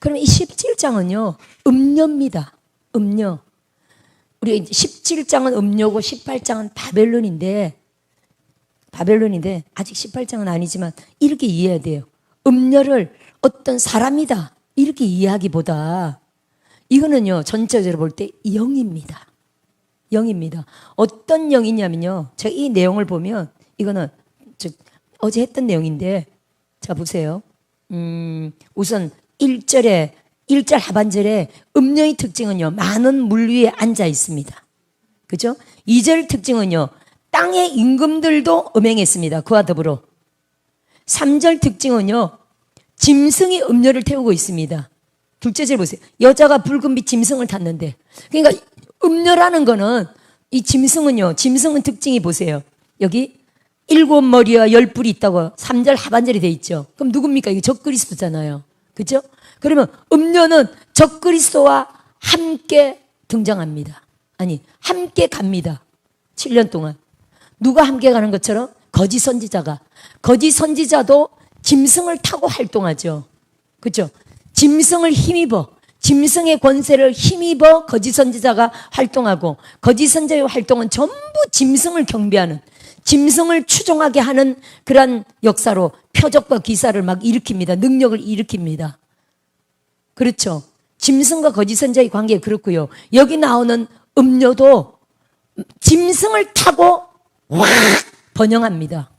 그러면 이 17장은요, 음녀입니다. 음녀. 우리 17장은 음녀고 18장은 바벨론인데 아직 18장은 아니지만 이렇게 이해해야 돼요. 음녀를 어떤 사람이다 이렇게 이해하기보다 이거는요, 전체적으로 볼 때 영입니다. 영입니다. 어떤 영이냐면요, 제가 이 내용을 보면 이거는 어제 했던 내용인데, 자 보세요. 우선 1절 하반절에 음녀의 특징은요, 많은 물 위에 앉아 있습니다. 그죠? 2절 특징은요, 땅의 임금들도 음행했습니다. 그와 더불어. 3절 특징은요, 짐승이 음녀를 태우고 있습니다. 둘째 절 보세요. 여자가 붉은 빛 짐승을 탔는데, 그러니까 음녀라는 거는, 이 짐승은 특징이 보세요. 여기 7머리와 10뿔이 있다고 3절 하반절에 돼 있죠. 그럼 누굽니까? 이게 적그리스도잖아요. 그죠? 그러면 음녀는 적그리스도와 함께 등장합니다. 아니, 함께 갑니다. 7년 동안. 누가 함께 가는 것처럼 거짓 선지자도 짐승을 타고 활동하죠. 그렇죠? 짐승을 힘입어, 짐승의 권세를 힘입어 거짓 선지자가 활동하고, 거짓 선지자의 활동은 전부 짐승을 경배하는, 짐승을 추종하게 하는 그런 역사로 표적과 기사를 막 일으킵니다. 능력을 일으킵니다. 그렇죠? 짐승과 거짓 선지자의 관계 그렇고요. 여기 나오는 음녀도 짐승을 타고 확 번영합니다.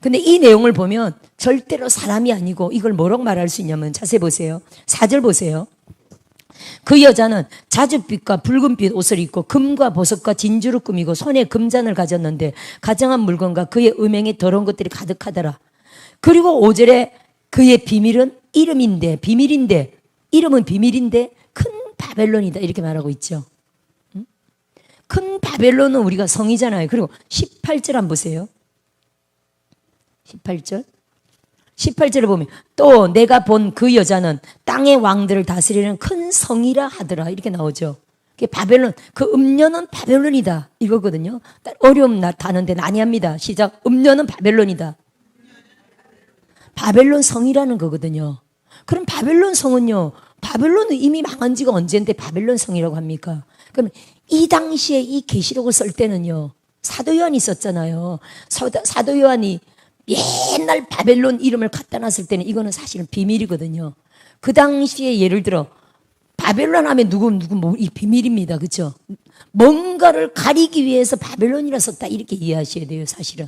근데 이 내용을 보면 절대로 사람이 아니고 이걸 뭐라고 말할 수 있냐면, 자세히 보세요. 4절 보세요. 그 여자는 자줏빛과 붉은빛 옷을 입고 금과 보석과 진주를 꾸미고 손에 금잔을 가졌는데 가정한 물건과 그의 음행에 더러운 것들이 가득하더라. 그리고 5절에 그의 비밀은 이름인데, 이름은 비밀인데 큰 바벨론이다 이렇게 말하고 있죠. 큰 바벨론은 우리가 성이잖아요. 그리고 18절 한번 보세요. 18절을 보면 또 내가 본 그 여자는 땅의 왕들을 다스리는 큰 성이라 하더라 이렇게 나오죠. 바벨론, 그 음녀는 바벨론이다 이거거든요. 어려움 단어인데 난이합니다. 시작. 음녀는 바벨론이다. 바벨론 성이라는 거거든요. 그럼 바벨론 성은요, 바벨론은 이미 망한 지가 언젠데 바벨론 성이라고 합니까? 그럼 이 당시에 이 계시록을 쓸 때는요, 사도 요한이 썼잖아요. 사도 요한이 옛날 바벨론 이름을 갖다 놨을 때는 이거는 사실은 비밀이거든요. 그 당시에 예를 들어 바벨론 하면 이 비밀입니다. 그렇죠? 뭔가를 가리기 위해서 바벨론이라 썼다 이렇게 이해하셔야 돼요. 사실은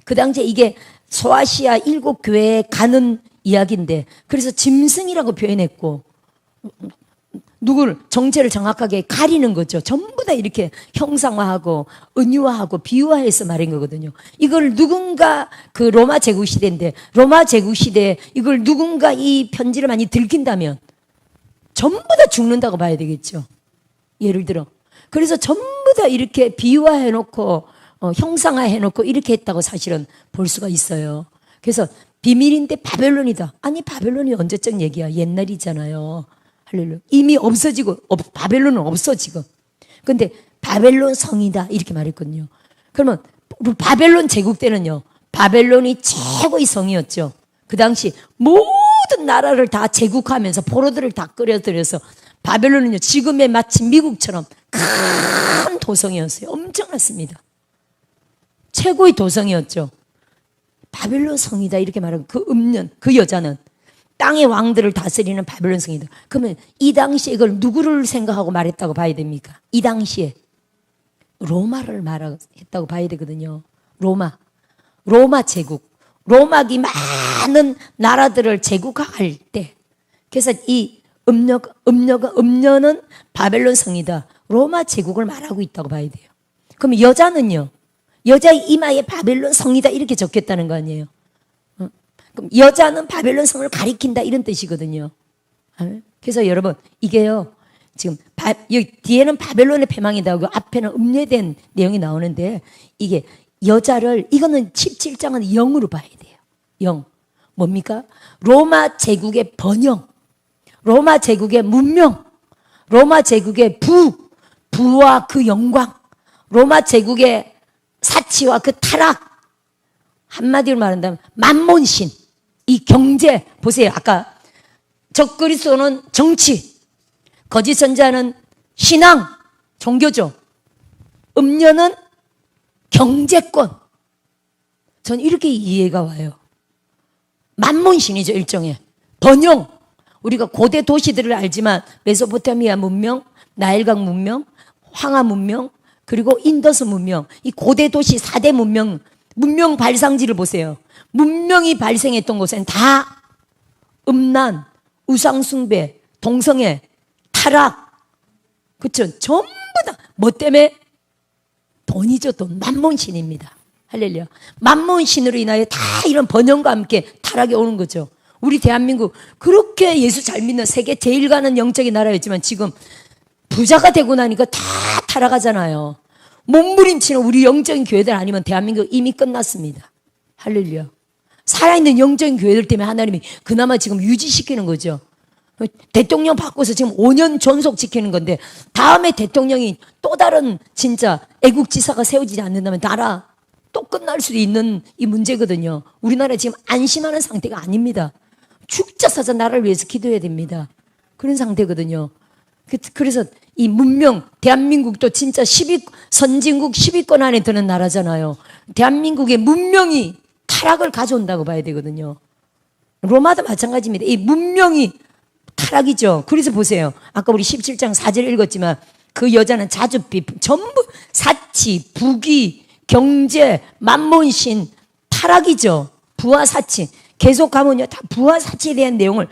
그 당시에 이게 소아시아 7교회에 가는 이야기인데, 그래서 짐승이라고 표현했고 누구를 정체를 정확하게 가리는 거죠. 전부 다 이렇게 형상화하고 은유화하고 비유화해서 말한 거거든요. 이걸 누군가, 그 로마 제국 시대인데 로마 제국 시대에 이걸 누군가 이 편지를 많이 들킨다면 전부 다 죽는다고 봐야 되겠죠. 예를 들어. 그래서 전부 다 이렇게 비유화해놓고 형상화해놓고 이렇게 했다고 사실은 볼 수가 있어요. 그래서 비밀인데 바벨론이다. 아니, 바벨론이 언제적 얘기야? 옛날이잖아요. 할렐루야. 이미 없어지고, 바벨론은 없어 지금. 근데 바벨론 성이다 이렇게 말했거든요. 그러면 바벨론 제국 때는요, 바벨론이 최고의 성이었죠. 그 당시 모든 나라를 다 제국하면서 포로들을 다 끌어들여서, 바벨론은요 지금의 마치 미국처럼 큰 도성이었어요. 엄청났습니다. 최고의 도성이었죠. 바벨론 성이다 이렇게 말하고, 그 음년, 그 여자는 땅의 왕들을 다스리는 바벨론 성이다. 그러면 이 당시에 이걸 누구를 생각하고 말했다고 봐야 됩니까? 이 당시에 로마를 말했다고 봐야 되거든요. 로마 제국, 로마기 많은 나라들을 제국할 때, 그래서 이 음녀는 바벨론 성이다, 로마 제국을 말하고 있다고 봐야 돼요. 그럼 여자는요, 여자의 이마에 바벨론 성이다 이렇게 적혔다는 거 아니에요? 그럼 여자는 바벨론 성을 가리킨다 이런 뜻이거든요. 그래서 여러분, 이게요, 지금 여기 뒤에는 바벨론의 패망이다 하고 앞에는 음녀된 내용이 나오는데, 이게 여자를, 이거는 17장은 영으로 봐야 돼요. 영. 뭡니까? 로마 제국의 번영, 로마 제국의 문명, 로마 제국의 부와 그 영광, 로마 제국의 사치와 그 타락, 한마디로 말한다면 만몬신, 이 경제, 보세요. 아까 적그리스도는 정치, 거짓 선자는 신앙, 종교죠. 음녀는 경제권. 전 이렇게 이해가 와요. 만몬신이죠, 일종의. 번영. 우리가 고대 도시들을 알지만 메소포타미아 문명, 나일강 문명, 황하 문명, 그리고 인더스 문명, 이 고대 도시 4대 문명 발상지를 보세요. 문명이 발생했던 곳엔 다 음란, 우상숭배, 동성애, 타락, 그쵸? 전부 다 뭐 때문에? 돈이죠, 돈. 만몬신입니다. 할렐루야. 만몬신으로 인하여 다 이런 번영과 함께 타락이 오는 거죠. 우리 대한민국 그렇게 예수 잘 믿는 세계 제일 가는 영적인 나라였지만 지금 부자가 되고 나니까 다 타락하잖아요. 몸부림치는 우리 영적인 교회들 아니면 대한민국 이미 끝났습니다. 할렐루야. 살아있는 영적인 교회들 때문에 하나님이 그나마 지금 유지시키는 거죠. 대통령 바꿔서 지금 5년 존속 지키는 건데 다음에 대통령이 또 다른 진짜 애국지사가 세워지지 않는다면 나라 또 끝날 수도 있는 이 문제거든요. 우리나라 지금 안심하는 상태가 아닙니다. 죽자 사자 나라를 위해서 기도해야 됩니다. 그런 상태거든요. 그래서 이 문명, 대한민국도 진짜 선진국 10위권 안에 드는 나라잖아요. 대한민국의 문명이 타락을 가져온다고 봐야 되거든요. 로마도 마찬가지입니다. 이 문명이 타락이죠. 그래서 보세요. 아까 우리 17장 4절 읽었지만 그 여자는 자주비, 전부 사치, 부귀, 경제, 만몬신, 타락이죠. 부와 사치. 계속 가면요. 다 부와 사치에 대한 내용을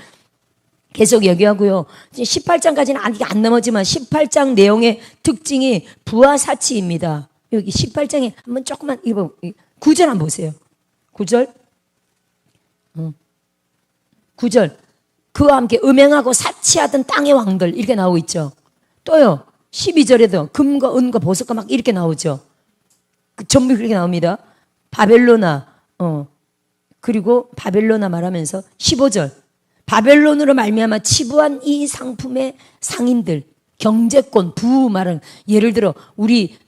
계속 얘기하고요. 18장까지는 아직 안 넘어지만 18장 내용의 특징이 부와 사치입니다. 여기 18장에 한번 조금만 9절 한번 보세요. 9절. 9절. 그와 함께 음행하고 사치하던 땅의 왕들 이렇게 나오고 있죠. 또요. 12절에도 금과 은과 보석과 막 이렇게 나오죠. 전부 그렇게 나옵니다. 바벨로나 그리고 바벨로나 말하면서 15절. 바벨론으로 말미암아 치부한 이 상품의 상인들, 경제권, 부 말은 예를 들어 우리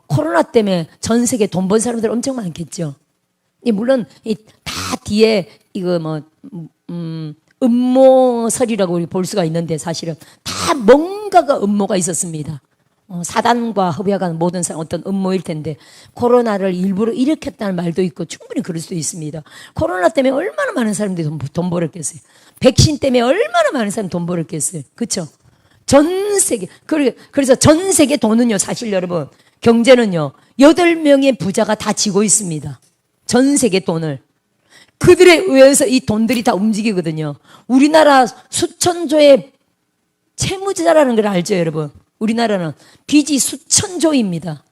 코로나 때문에 전 세계 돈 번 사람들 엄청 많겠죠. 물론 다 뒤에 이거 음모설이라고 우리 볼 수가 있는데 사실은 다 뭔가가 음모가 있었습니다. 사단과 협약한 모든 어떤 음모일 텐데 코로나를 일부러 일으켰다는 말도 있고 충분히 그럴 수도 있습니다. 코로나 때문에 얼마나 많은 사람들이 돈 벌었겠어요. 백신 때문에 얼마나 많은 사람이 돈 벌었겠어요. 그렇죠? 전 세계 그래서 전 세계 돈은요 사실 여러분 경제는요 8명의 부자가 다 지고 있습니다. 전 세계 돈을 그들에 의해서 이 돈들이 다 움직이거든요. 우리나라 수천조의 채무자라는 걸 알죠 여러분? 우리나라는 빚이 수천조입니다.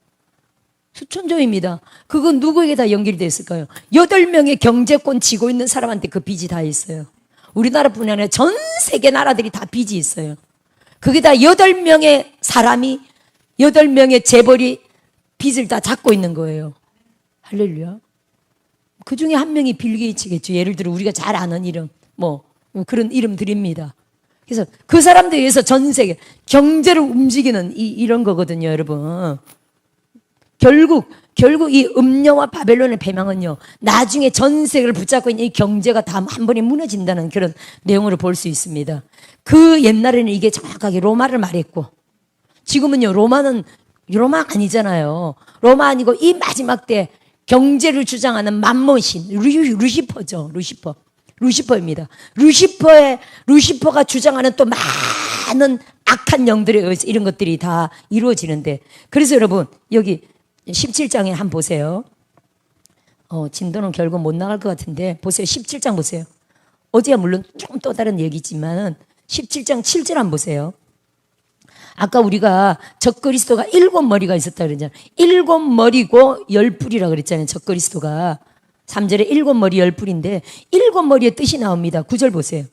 수천조입니다. 그건 누구에게 다 연결이 되어 있을까요? 8명의 경제권 지고 있는 사람한테 그 빚이 다 있어요. 우리나라뿐 아니라 전 세계 나라들이 다 빚이 있어요. 그게 다 8명의 사람이 8명의 재벌이 빚을 다 잡고 있는 거예요. 할렐루야. 그 중에 한 명이 빌 게이츠겠죠. 예를 들어 우리가 잘 아는 이름 그런 이름 드립니다. 그래서 그 사람들에 의해서 전 세계 경제를 움직이는 이런 거거든요, 여러분. 결국 이 음녀와 바벨론의 패망은요, 나중에 전 세계를 붙잡고 있는 이 경제가 다 한 번에 무너진다는 그런 내용으로 볼 수 있습니다. 그 옛날에는 이게 정확하게 로마를 말했고, 지금은요, 로마 아니잖아요. 로마 아니고 이 마지막 때 경제를 주장하는 만몬신, 루시퍼죠, 루시퍼입니다. 루시퍼가 주장하는 또 많은 악한 영들에 의해서 이런 것들이 다 이루어지는데, 그래서 여러분, 여기 17장에 한번 보세요. 진도는 결국 못 나갈 것 같은데, 보세요. 17장 보세요. 어제야 물론 조금 또 다른 얘기지만은, 17장 7절 한번 보세요. 아까 우리가 적그리스도가 7머리가 있었다 그랬잖아요. 7머리고 10뿔이라고 그랬잖아요. 적그리스도가. 3절에 7머리 10뿔인데 7머리의 뜻이 나옵니다. 9절 보세요.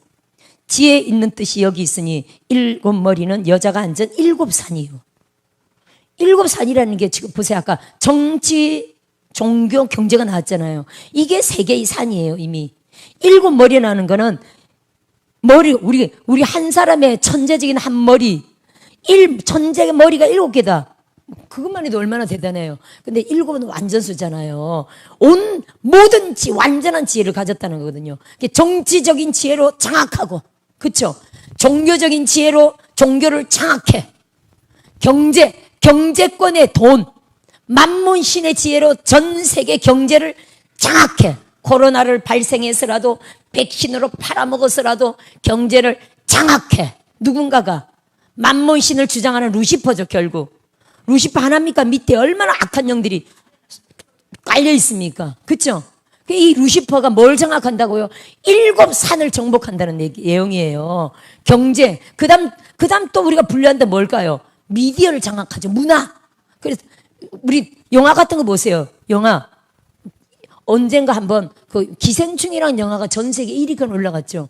지혜 있는 뜻이 여기 있으니 7머리는 여자가 앉은 7산이에요. 7산이라는 게 지금 보세요. 아까 정치, 종교, 경제가 나왔잖아요. 이게 세 개의 산이에요. 이미. 7머리 나는 거는 우리 한 사람의 천재적인 한 머리, 천재의 머리가 7개다. 그것만 해도 얼마나 대단해요. 근데 7은 완전수잖아요. 모든 완전한 지혜를 가졌다는 거거든요. 정치적인 지혜로 장악하고, 그쵸? 종교적인 지혜로 종교를 장악해. 경제권의 돈, 만문신의 지혜로 전 세계 경제를 장악해. 코로나를 발생해서라도 백신으로 팔아먹어서라도 경제를 장악해. 누군가가 만문신을 주장하는 루시퍼죠, 결국. 루시퍼 하나입니까? 밑에 얼마나 악한 영들이 깔려 있습니까? 그쵸? 이 루시퍼가 뭘 장악한다고요? 7산을 정복한다는 내용이에요. 경제. 그 다음 또 우리가 분류한다 뭘까요? 미디어를 장악하죠. 문화. 그래서 우리 영화 같은 거 보세요. 영화. 언젠가 한번 그 기생충이라는 영화가 전 세계 1위권 올라갔죠.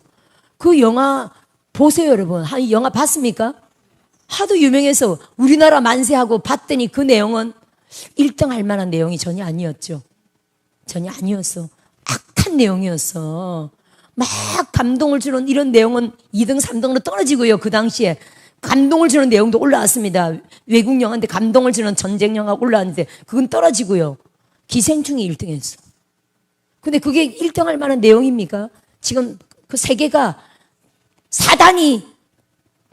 그 영화 보세요, 여러분. 영화 봤습니까? 하도 유명해서 우리나라 만세하고 봤더니 그 내용은 1등 할 만한 내용이 전혀 아니었죠. 전혀 아니었어. 악한 내용이었어. 막 감동을 주는 이런 내용은 2등, 3등으로 떨어지고요. 그 당시에 감동을 주는 내용도 올라왔습니다. 외국 영화인데 감동을 주는 전쟁 영화가 올라왔는데 그건 떨어지고요. 기생충이 1등 했어. 근데 그게 1등 할 만한 내용입니까? 지금 그 세계가 사단이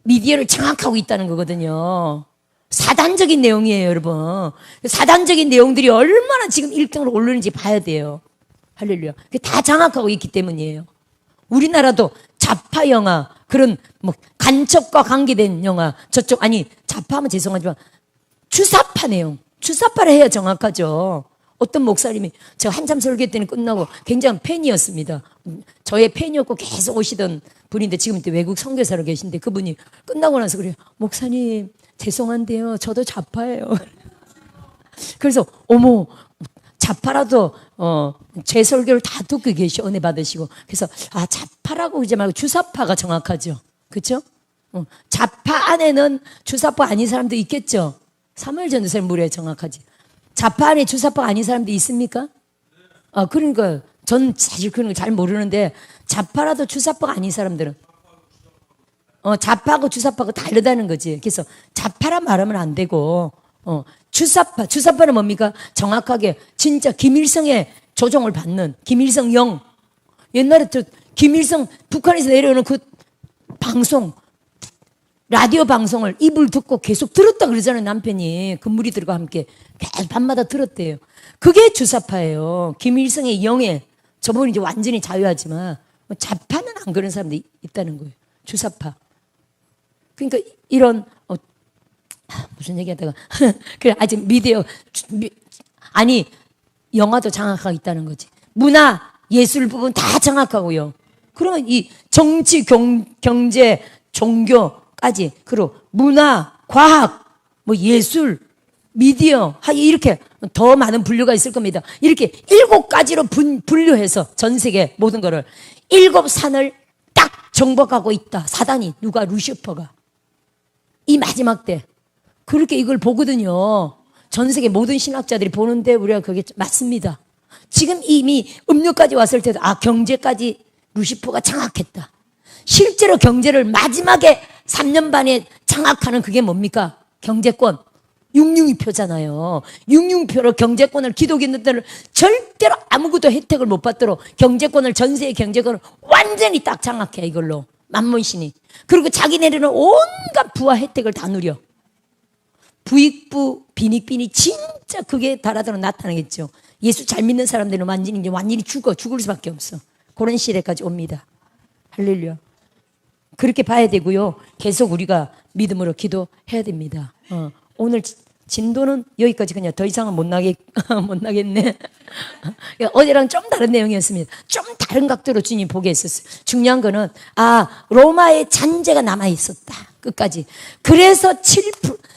미디어를 장악하고 있다는 거거든요. 사단적인 내용이에요, 여러분. 사단적인 내용들이 얼마나 지금 1등으로 오르는지 봐야 돼요. 할렐루야. 그게 다 장악하고 있기 때문이에요. 우리나라도 좌파 영화, 그런 뭐 간첩과 관계된 영화, 저쪽 아니 좌파하면 죄송하지만 주사파 내용, 주사파를 해야 정확하죠. 어떤 목사님이 제가 한참 설교 때는 끝나고 굉장히 팬이었습니다. 저의 팬이었고 계속 오시던 분인데 지금 외국 선교사로 계신데 그분이 끝나고 나서 그래요. 목사님 죄송한데요. 저도 좌파예요. 그래서 어머 좌파라도 제 설교를 다 듣고 계시 은혜 받으시고 그래서 좌파라고 그러지 말고 주사파가 정확하죠. 그렇죠? 좌파 안에는 주사파 아닌 사람도 있겠죠. 사무엘 전도사님 물에 정확하지. 좌파 안에 주사파가 아닌 사람도 있습니까? 그러니까 전 사실 그런 거 잘 모르는데 좌파라도 주사파가 아닌 사람들은 좌파하고 주사파가 다르다는 거지. 그래서 좌파란 말하면 안 되고 주사파는 뭡니까? 정확하게 진짜 김일성의 조종을 받는 김일성 영. 옛날에 김일성 북한에서 내려오는 그 방송 라디오 방송을 입을 듣고 계속 들었다 그러잖아요. 남편이 그 무리들과 함께 계속 밤마다 들었대요. 그게 주사파예요. 김일성의 영에 저분이 이제 완전히 자유하지만 좌파는 안 그런 사람들이 있다는 거예요. 주사파. 그러니까 이런 무슨 얘기하다가 그래 아직 미디어 아니 영화도 장악하고 있다는 거지. 문화, 예술 부분 다 장악하고요. 그러면 이 정치, 경제, 종교까지 그리고 문화, 과학, 뭐 예술, 미디어 이렇게 더 많은 분류가 있을 겁니다. 이렇게 7가지로 분류해서 전 세계 모든 거를 7산을 딱 정복하고 있다. 사단이 누가 루시퍼가 이 마지막 때 그렇게 이걸 보거든요. 전 세계 모든 신학자들이 보는데 우리가 그게 맞습니다. 지금 이미 음료까지 왔을 때도 경제까지 루시퍼가 장악했다. 실제로 경제를 마지막에 3년 반에 장악하는 그게 뭡니까? 경제권. 662표잖아요. 662표로 경제권을 기독인들을 절대로 아무것도 혜택을 못 받도록 경제권을 전세의 경제권을 완전히 딱 장악해 이걸로. 만문신이. 그리고 자기네들은 온갖 부와 혜택을 다 누려. 부익부, 빈익빈이 진짜 그게 달아들어 나타나겠죠. 예수 잘 믿는 사람들은 완전히 죽을 수밖에 없어. 그런 시대까지 옵니다. 할렐루야. 그렇게 봐야 되고요. 계속 우리가 믿음으로 기도해야 됩니다. 오늘 진도는 여기까지 그냥 더 이상은 못 나겠네. 어제랑 좀 다른 내용이었습니다. 좀 다른 각도로 주님 보게 했었어요. 중요한 거는, 로마의 잔재가 남아있었다. 끝까지. 그래서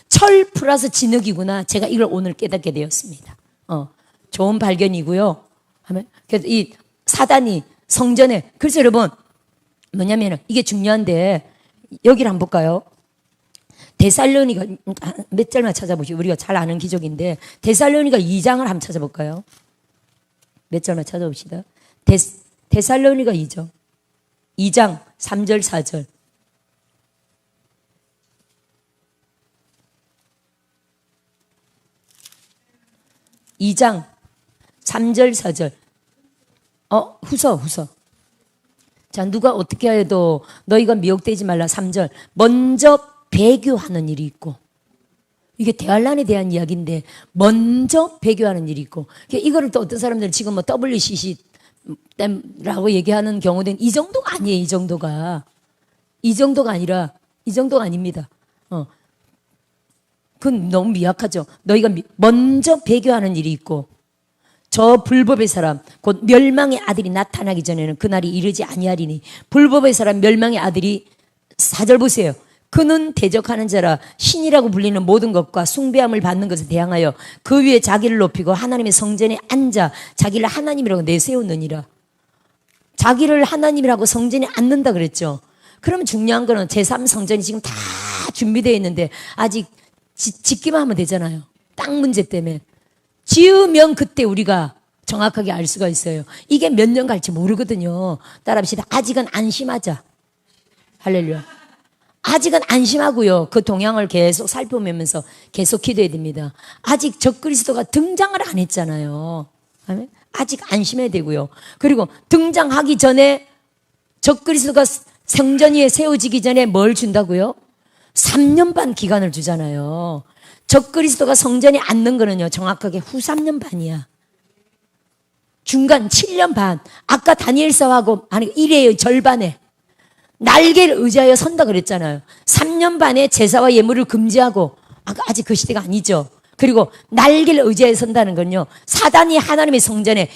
철 플러스 진흙이구나. 제가 이걸 오늘 깨닫게 되었습니다. 좋은 발견이고요. 그래서 이 사단이 성전에, 그래서 여러분, 뭐냐면은 이게 중요한데, 여기를 한번 볼까요? 데살로니가 몇 절만 찾아보시고 우리가 잘 아는 기적인데 데살로니가 2장을 한번 찾아볼까요? 몇 절만 찾아봅시다. 데살로니가 2장 3절 4절 2장 3절 4절 후서 자, 누가 어떻게 해도 너희가 미혹되지 말라. 3절. 먼저 배교하는 일이 있고. 이게 대환란에 대한 이야기인데 먼저 배교하는 일이 있고. 이거를 또 어떤 사람들은 지금 뭐 WCC 라고 얘기하는 경우는 이 정도가 아니에요. 이 정도가 아니라 이 정도가 아닙니다. 그건 너무 미약하죠. 너희가 먼저 배교하는 일이 있고 저 불법의 사람 곧 멸망의 아들이 나타나기 전에는 그날이 이르지 아니하리니 불법의 사람 멸망의 아들이 4절 보세요. 그는 대적하는 자라 신이라고 불리는 모든 것과 숭배함을 받는 것에 대항하여 그 위에 자기를 높이고 하나님의 성전에 앉아 자기를 하나님이라고 내세우느니라. 자기를 하나님이라고 성전에 앉는다 그랬죠. 그러면 중요한 거는 제3성전이 지금 다 준비되어 있는데 아직 짓기만 하면 되잖아요. 땅 문제 때문에. 지으면 그때 우리가 정확하게 알 수가 있어요. 이게 몇 년 갈지 모르거든요. 따라합시다. 아직은 안심하자. 할렐루야. 아직은 안심하고요. 그 동향을 계속 살펴보면서 계속 기도해야 됩니다. 아직 적그리스도가 등장을 안 했잖아요. 아직 안심해야 되고요. 그리고 등장하기 전에 적그리스도가 성전 위에 세워지기 전에 뭘 준다고요? 3년 반 기간을 주잖아요. 적그리스도가 성전에 앉는 거는요, 정확하게 후 3년 반이야. 중간 7년 반. 아까 다니엘서하고, 아니, 1회의 절반에 날개를 의지하여 선다 그랬잖아요. 3년 반에 제사와 예물을 금지하고, 아직 그 시대가 아니죠. 그리고 날개를 의지하여 선다는 건요, 사단이 하나님의 성전에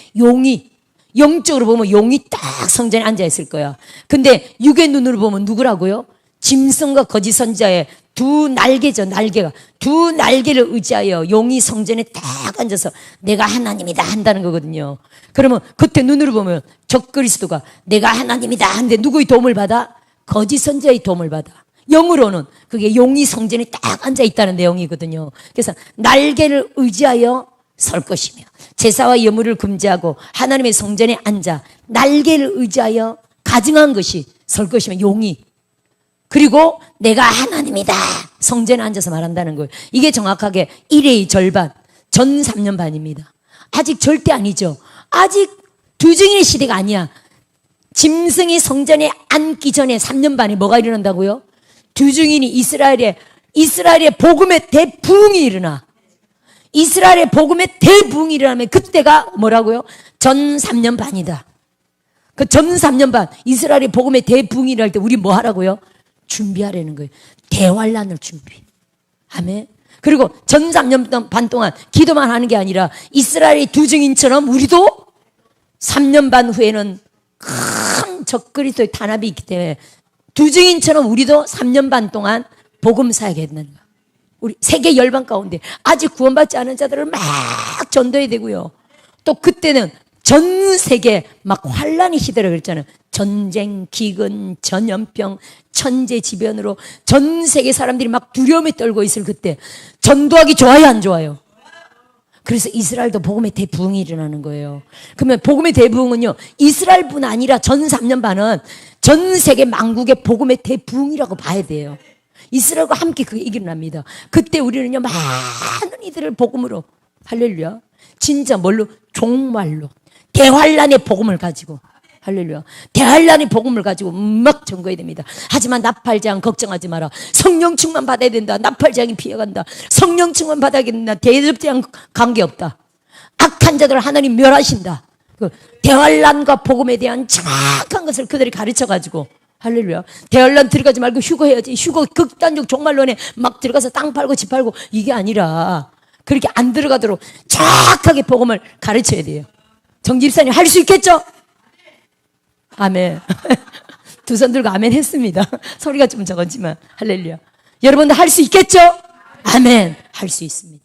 영적으로 보면 용이 딱 성전에 앉아있을 거야. 근데 육의 눈으로 보면 누구라고요? 짐승과 거짓 선자의 두 날개죠, 날개가. 두 날개를 의지하여 용이 성전에 딱 앉아서 내가 하나님이다 한다는 거거든요. 그러면 그때 눈으로 보면 적그리스도가 내가 하나님이다 하는데 누구의 도움을 받아? 거짓 선자의 도움을 받아. 영으로는 그게 용이 성전에 딱 앉아있다는 내용이거든요. 그래서 날개를 의지하여 설 것이며 제사와 예물을 금지하고 하나님의 성전에 앉아 날개를 의지하여 가증한 것이 설 것이며 용이. 그리고 내가 하나님이다. 성전에 앉아서 말한다는 거예요. 이게 정확하게 1회의 절반, 전 3년 반입니다. 아직 절대 아니죠. 아직 두 증인의 시대가 아니야. 짐승이 성전에 앉기 전에 3년 반에 뭐가 일어난다고요? 두 증인이 이스라엘의 복음의 대부흥이 일어나. 이스라엘의 복음의 대부흥이 일어나면 그때가 뭐라고요? 전 3년 반이다. 그 전 3년 반 이스라엘의 복음의 대부흥이 일어날 때 우리 뭐 하라고요? 준비하라는 거예요. 대환란을 준비. 아멘. 그리고 전 3년 반 동안 기도만 하는 게 아니라 이스라엘의 두 증인처럼 우리도 3년 반 후에는 큰 적그리스도의 탄압이 있기 때문에 두 증인처럼 우리도 3년 반 동안 복음 사역해야 된다는 거예요. 우리 세계 열방 가운데 아직 구원받지 않은 자들을 막 전도해야 되고요. 또 그때는 전 세계 막 환란의 시대라 그랬잖아요. 전쟁, 기근, 전염병, 천재지변으로 전 세계 사람들이 막 두려움에 떨고 있을 그때 전도하기 좋아요, 안 좋아요? 그래서 이스라엘도 복음의 대부흥이 일어나는 거예요. 그러면 복음의 대부흥은요, 이스라엘뿐 아니라 전 3년 반은 전 세계 만국의 복음의 대부흥이라고 봐야 돼요. 이스라엘과 함께 그게 일어납니다. 그때 우리는요, 많은 이들을 복음으로, 할렐루야. 진짜 뭘로? 종말로. 대환란의 복음을 가지고, 할렐루야. 대환란의 복음을 가지고 막 전거해야 됩니다. 하지만 나팔장 걱정하지 마라. 성령 충만 받아야 된다. 나팔장이 피해간다. 성령 충만 받아야 된다. 대접장 관계없다. 악한 자들 하나님 멸하신다. 그 대환란과 복음에 대한 정확한 것을 그들이 가르쳐가지고, 할렐루야. 대환란 들어가지 말고 휴거해야지. 휴거 극단적 종말론에 막 들어가서 땅 팔고 집 팔고 이게 아니라 그렇게 안 들어가도록 정확하게 복음을 가르쳐야 돼요. 정집사님 할 수 있겠죠? 아멘. 두 손 들고 아멘 했습니다. 소리가 좀 적었지만 할렐루야. 여러분들 할 수 있겠죠? 아멘. 할 수 있습니다.